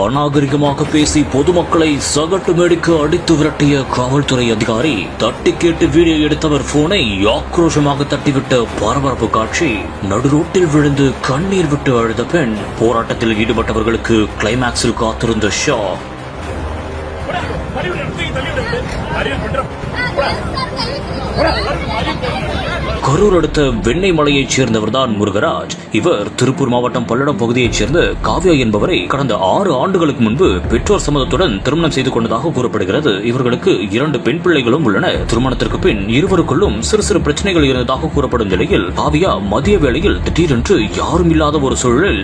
அநாகரிகமாக பேசி பொதுமக்களை சகட்டு மேடிக்கு அடித்து விரட்டிய காவல்துறை அதிகாரி, தட்டி கேட்டு வீடியோ எடுத்தவர் போனை ஆக்ரோஷமாக தட்டிவிட்ட பரபரப்பு காட்சி. நடுரோட்டில் விழுந்து கண்ணீர் விட்டு அழுத பெண். போராட்டத்தில் ஈடுபட்டவர்களுக்கு கிளைமாக்ஸில் காத்திருந்த ஷா. கரூர் அடுத்த வெண்ணை மலையைச் சேர்ந்தவர்தான் முருகராஜ். இவர் திருப்பூர் மாவட்டம் பல்லடம் பகுதியைச் சேர்ந்த காவ்யா என்பவரை கடந்த 6 ஆண்டுகளுக்கு முன்பு பெற்றோர் சம்மதத்துடன் திருமணம் செய்து கொண்டதாக கூறப்படுகிறது. இவர்களுக்கு 2 பெண் பிள்ளைகளும் உள்ளன. திருமணத்திற்கு பின் இருவருக்குள்ளும் சிறு சிறு பிரச்சனைகள் இருந்ததாக கூறப்படும் நிலையில் காவ்யா மதிய வேளையில் திடீரென்று யாரும் இல்லாத ஒரு சூழலில்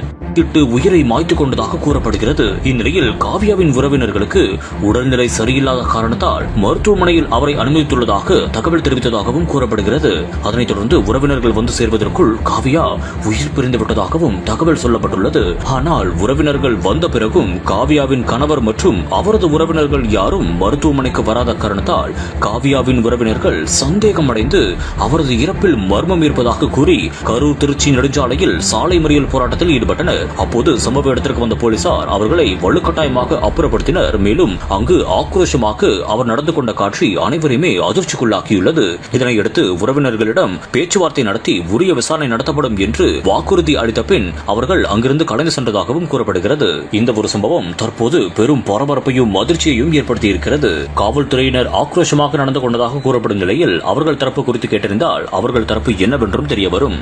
உயிரை மாய்த்துக் கொண்டதாக கூறப்படுகிறது. இந்நிலையில் காவ்யாவின் உறவினர்களுக்கு உடல்நிலை சரியில்லாத காரணத்தால் மருத்துவமனையில் அவரை அனுமதித்துள்ளதாக தகவல் தெரிவித்ததாகவும் கூறப்படுகிறது. அதனைத் தொடர்ந்து உறவினர்கள் வந்து சேர்வதற்குள் காவ்யா உயிர் பிரிந்து விட்டதாகவும் தகவல் சொல்லப்பட்டுள்ளது. ஆனால் உறவினர்கள் வந்த பிறகும் காவ்யாவின் கணவர் மற்றும் அவரது உறவினர்கள் யாரும் மருத்துவமனைக்கு வராத காரணத்தால் காவ்யாவின் உறவினர்கள் சந்தேகம் அடைந்து அவரது இறப்பில் மர்மம் இருப்பதாக கூறி கரூர் திருச்சி நெடுஞ்சாலையில் சாலை மறியல் போராட்டத்தில் ஈடுபட்டனர். அப்போது சம்பவ இடத்திற்கு வந்த போலீசார் அவர்களை வலுக்கட்டாயமாக அப்புறப்படுத்தினர். மேலும் அங்கு ஆக்ரோஷமாக அவர் நடந்து கொண்ட காட்சி அனைவரையுமே அதிர்ச்சிக்குள்ளாக்கியுள்ளது. இதனையடுத்து உறவினர்களிடம் பேச்சுவார்த்தை நடத்தி உரிய விசாரணை நடத்தப்படும் என்று வாக்குறுதி அளித்த பின் அவர்கள் அங்கிருந்து கலைந்து சென்றதாகவும் கூறப்படுகிறது. இந்த ஒரு சம்பவம் தற்போது பெரும் பரபரப்பையும் அதிர்ச்சியையும் ஏற்படுத்தியிருக்கிறது. காவல்துறையினர் ஆக்ரோஷமாக நடந்து கொண்டதாக கூறப்படும் நிலையில் அவர்கள் தரப்பு குறித்து கேட்டறிந்தால் அவர்கள் தரப்பு என்னவென்றும் தெரியவரும்.